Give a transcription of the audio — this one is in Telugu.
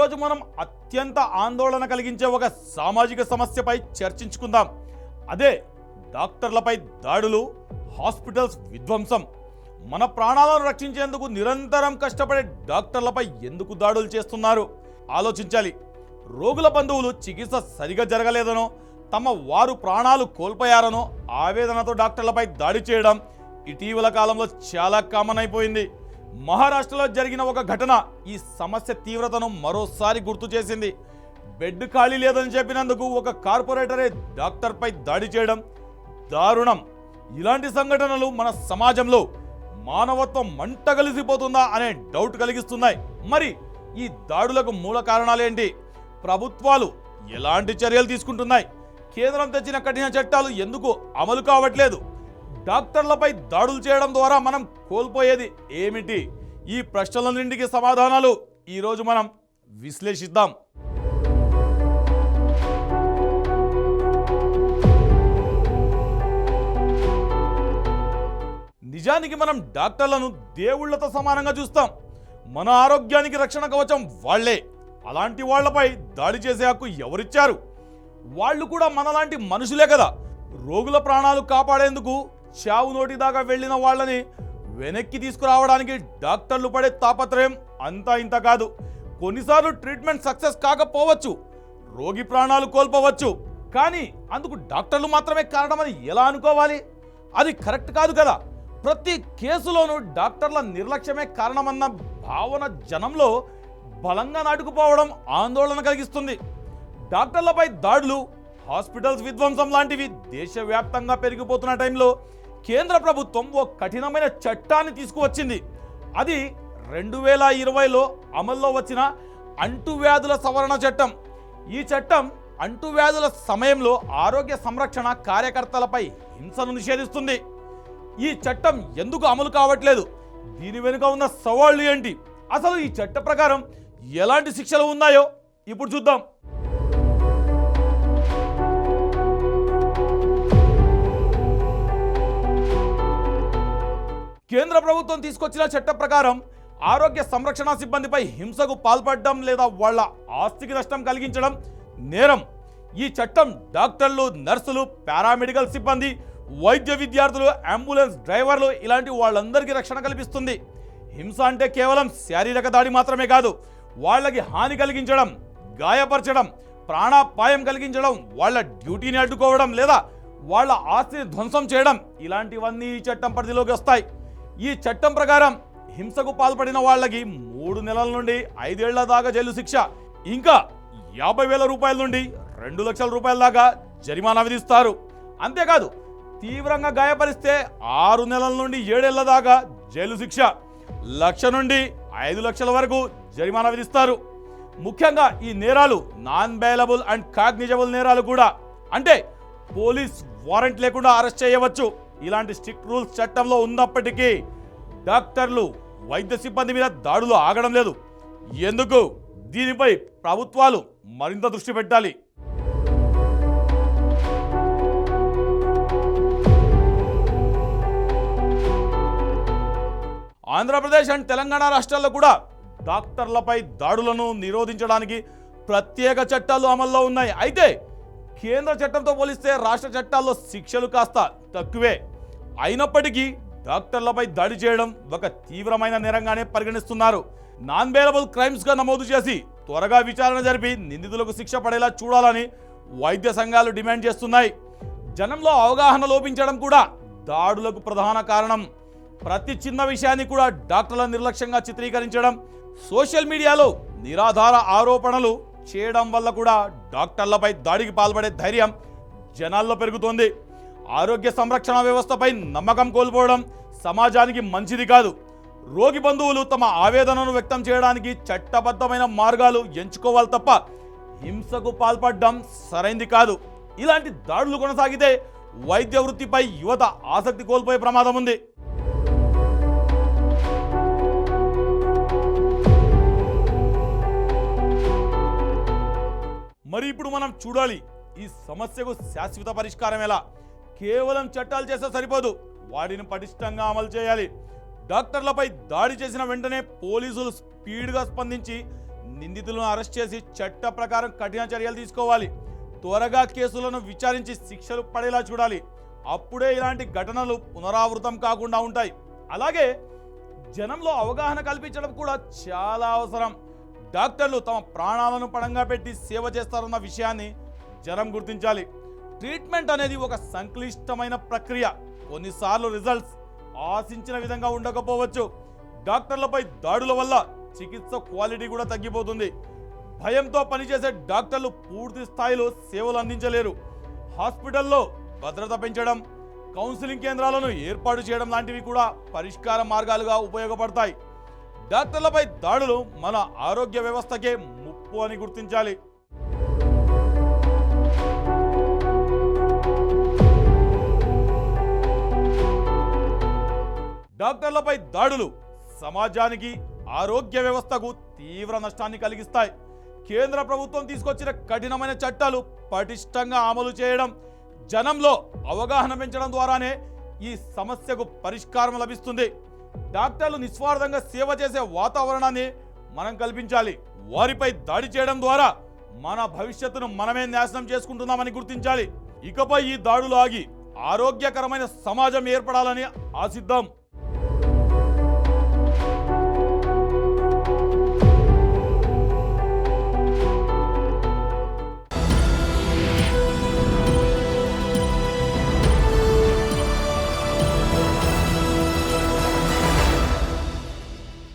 ఈరోజు మనం అత్యంత ఆందోళన కలిగించే ఒక సామాజిక సమస్యపై చర్చించుకుందాం. అదే డాక్టర్లపై దాడులు, హాస్పిటల్స్ విధ్వంసం. మన ప్రాణాలను రక్షించేందుకు నిరంతరం కష్టపడే డాక్టర్లపై ఎందుకు దాడులు చేస్తున్నారు ఆలోచించాలి. రోగుల బంధువులు చికిత్స సరిగా జరగలేదనో, తమ వారు ప్రాణాలు కోల్పోయారనో ఆవేదనతో డాక్టర్లపై దాడి చేయడం ఇటీవల కాలంలో చాలా కామన్ అయిపోయింది. మహారాష్ట్రలో జరిగిన ఒక ఘటన ఈ సమస్య తీవ్రతను మరోసారి గుర్తు చేసింది. బెడ్ ఖాళీ లేదని చెప్పినందుకు ఒక కార్పొరేటరే డాక్టర్పై దాడి చేయడం దారుణం. ఇలాంటి సంఘటనలు మన సమాజంలో మానవత్వం మంటగలిసిపోతుందా అనే డౌట్ కలిగిస్తున్నాయి. మరి ఈ దాడులకు మూల కారణాలేంటి? ప్రభుత్వాలు ఎలాంటి చర్యలు తీసుకుంటున్నాయి? కేంద్రం తెచ్చిన కఠిన చట్టాలు ఎందుకు అమలు కావట్లేదు? డాక్టర్లపై దాడులు చేయడం ద్వారా మనం కోల్పోయేది ఏమిటి? ఈ ప్రశ్నలన్నింటికి సమాధానాలు ఈరోజు మనం విశ్లేషిద్దాం. నిజానికి మనం డాక్టర్లను దేవుళ్లతో సమానంగా చూస్తాం. మన ఆరోగ్యానికి రక్షణ కవచం వాళ్లే. అలాంటి వాళ్లపై దాడి చేసే హక్కు ఎవరిచ్చారు? వాళ్ళు కూడా మనలాంటి మనుషులే కదా. రోగుల ప్రాణాలు కాపాడేందుకు చావు నోటి దాకా వెళ్ళిన వాళ్ళని వెనక్కి తీసుకురావడానికి డాక్టర్లు పడే తాపత్రయం అంతా ఇంత కాదు. కొన్నిసార్లు ట్రీట్మెంట్ సక్సెస్ కాకపోవచ్చు, రోగి ప్రాణాలు కోల్పోవచ్చు. కానీ అందుకు డాక్టర్లు మాత్రమే కారణమని ఎలా అనుకోవాలి? అది కరెక్ట్ కాదు కదా. ప్రతి కేసులోనూ డాక్టర్ల నిర్లక్ష్యమే కారణమన్న భావన జనంలో బలంగా నాటుకుపోవడం ఆందోళన కలిగిస్తుంది. డాక్టర్లపై దాడులు, హాస్పిటల్స్ విధ్వంసం లాంటివి దేశవ్యాప్తంగా పెరిగిపోతున్న టైంలో కేంద్ర ప్రభుత్వం ఓ కఠినమైన చట్టాన్ని తీసుకువచ్చింది. అది 2020లో అమల్లో వచ్చిన అంటువ్యాధుల సవరణ చట్టం. ఈ చట్టం అంటువ్యాధుల సమయంలో ఆరోగ్య సంరక్షణ కార్యకర్తలపై హింసను నిషేధిస్తుంది. ఈ చట్టం ఎందుకు అమలు కావట్లేదు? దీని వెనుక ఉన్న సవాళ్లు ఏంటి? అసలు ఈ చట్ట ప్రకారం ఎలాంటి శిక్షలు ఉన్నాయో ఇప్పుడు చూద్దాం. కేంద్ర ప్రభుత్వం తీసుకొచ్చిన చట్ట ప్రకారం ఆరోగ్య సంరక్షణ సిబ్బందిపై హింసకు పాల్పడడం లేదా వాళ్ళ ఆస్తికి నష్టం కలిగించడం నేరం. ఈ చట్టం డాక్టర్లు, నర్సులు, పారామెడికల్ సిబ్బంది, వైద్య విద్యార్థులు, అంబులెన్స్ డ్రైవర్లు ఇలాంటి వాళ్ళందరికీ రక్షణ కల్పిస్తుంది. హింస అంటే కేవలం శారీరక దాడి మాత్రమే కాదు. వాళ్ళకి హాని కలిగించడం, గాయపరచడం, ప్రాణాపాయం కలిగించడం, వాళ్ళ డ్యూటీని అడ్డుకోవడం లేదా వాళ్ళ ఆస్తిని ధ్వంసం చేయడం ఇలాంటివన్నీ ఈ చట్టం పరిధిలోకి వస్తాయి. ఈ చట్టం ప్రకారం హింసకు పాల్పడిన వాళ్ళకి 3 నెలల నుండి 5 ఏళ్ల దాకా జైలు శిక్ష, ఇంకా 50,000 రూపాయల నుండి 2 లక్షల రూపాయల దాకా జరిమానా విధిస్తారు. అంతేకాదు, తీవ్రంగా గాయపరిస్తే 6 నెలల నుండి 7 ఏళ్ల దాకా జైలు శిక్ష, 1 లక్ష నుండి 5 లక్షల వరకు జరిమానా విధిస్తారు. ముఖ్యంగా ఈ నేరాలు నాన్ బెయిలబుల్ అండ్ కాగ్నిజబుల్ నేరాలు కూడా. అంటే పోలీస్ వారెంట్ లేకుండా అరెస్ట్ చేయవచ్చు. ఇలాంటి స్ట్రిక్ట్ రూల్స్ చట్టంలో ఉన్నప్పటికీ డాక్టర్లు, వైద్య సిబ్బంది మీద దాడులు ఆగడం లేదు. ఎందుకు? దీనిపై ప్రభుత్వాలు మరింత దృష్టి పెట్టాలి. ఆంధ్రప్రదేశ్ అండ్ తెలంగాణ రాష్ట్రాల్లో కూడా డాక్టర్లపై దాడులను నిరోధించడానికి ప్రత్యేక చట్టాలు అమల్లో ఉన్నాయి. అయితే కేంద్ర చట్టంతో పోలిస్తే రాష్ట్ర చట్టాల్లో శిక్షలు కాస్త తక్కువే. అయినప్పటికీ డాక్టర్లపై దాడి చేయడం ఒక తీవ్రమైన నేరంగానే పరిగణిస్తున్నారు. నాన్ బెయిలబుల్ క్రైమ్స్గా నమోదు చేసి త్వరగా విచారణ జరిపి నిందితులకు శిక్ష పడేలా చూడాలని వైద్య సంఘాలు డిమాండ్ చేస్తున్నాయి. జనంలో అవగాహన లోపించడం కూడా దాడులకు ప్రధాన కారణం. ప్రతి చిన్న విషయాన్ని కూడా డాక్టర్ల నిర్లక్ష్యంగా చిత్రీకరించడం, సోషల్ మీడియాలో నిరాధార ఆరోపణలు చేయడం వల్ల కూడా డాక్టర్లపై దాడికి పాల్పడే ధైర్యం జనాల్లో పెరుగుతోంది. ఆరోగ్య సంరక్షణ వ్యవస్థపై నమ్మకం కోల్పోవడం సమాజానికి మంచిది కాదు. రోగి బంధువులు తమ ఆవేదనను వ్యక్తం చేయడానికి చట్టబద్ధమైన మార్గాలు ఎంచుకోవాలి తప్ప హింసకు పాల్పడడం సరైంది కాదు. ఇలాంటి దాడులు కొనసాగితే వైద్య వృత్తిపై యువత ఆసక్తి కోల్పోయే ప్రమాదం ఉంది. మరి ఇప్పుడు మనం చూడాలి ఈ సమస్యకు శాశ్వత పరిష్కారం ఎలా. కేవలం చట్టాలు చేస్తే సరిపోదు, వాటిని పటిష్టంగా అమలు చేయాలి. డాక్టర్లపై దాడి చేసిన వెంటనే పోలీసులు స్పీడ్గా స్పందించి నిందితులను అరెస్ట్ చేసి చట్ట ప్రకారం కఠిన చర్యలు తీసుకోవాలి. త్వరగా కేసులను విచారించి శిక్షలు పడేలా చూడాలి. అప్పుడే ఇలాంటి ఘటనలు పునరావృతం కాకుండా ఉంటాయి. అలాగే జనంలో అవగాహన కల్పించడం కూడా చాలా అవసరం. డాక్టర్లు తమ ప్రాణాలను పణంగా పెట్టి సేవ చేస్తారన్న విషయాన్ని జనం గుర్తించాలి. ట్రీట్మెంట్ అనేది ఒక సంక్లిష్టమైన ప్రక్రియ. కొన్నిసార్లు రిజల్ట్స్ ఆశించిన విధంగా ఉండకపోవచ్చు. డాక్టర్లపై దాడుల వల్ల చికిత్స క్వాలిటీ కూడా తగ్గిపోతుంది. భయంతో పనిచేసే డాక్టర్లు పూర్తి స్థాయిలో సేవలు అందించలేరు. హాస్పిటల్లో భద్రత పెంచడం, కౌన్సిలింగ్ కేంద్రాలను ఏర్పాటు చేయడం లాంటివి కూడా పరిష్కార మార్గాలుగా ఉపయోగపడతాయి. డాక్టర్లపై దాడులు మన ఆరోగ్య వ్యవస్థకే ముప్పు అని గుర్తించాలి. డాక్టర్లపై దాడులు సమాజానికి, ఆరోగ్య వ్యవస్థకు తీవ్ర నష్టాన్ని కలిగిస్తాయి. కేంద్ర ప్రభుత్వం తీసుకొచ్చిన కఠినమైన చట్టాలు పటిష్టంగా అమలు చేయడం, జనంలో అవగాహన పెంచడం ద్వారానే ఈ సమస్యకు పరిష్కారం లభిస్తుంది. డాక్టర్లు నిస్వార్థంగా సేవ చేసే వాతావరణాన్ని మనం కల్పించాలి. వారిపై దాడి చేయడం ద్వారా మన భవిష్యత్తును మనమే నాశనం చేసుకుంటున్నామని గుర్తించాలి. ఇకపై ఈ దాడులు ఆగి ఆరోగ్యకరమైన సమాజం ఏర్పడాలని ఆశిద్దాం.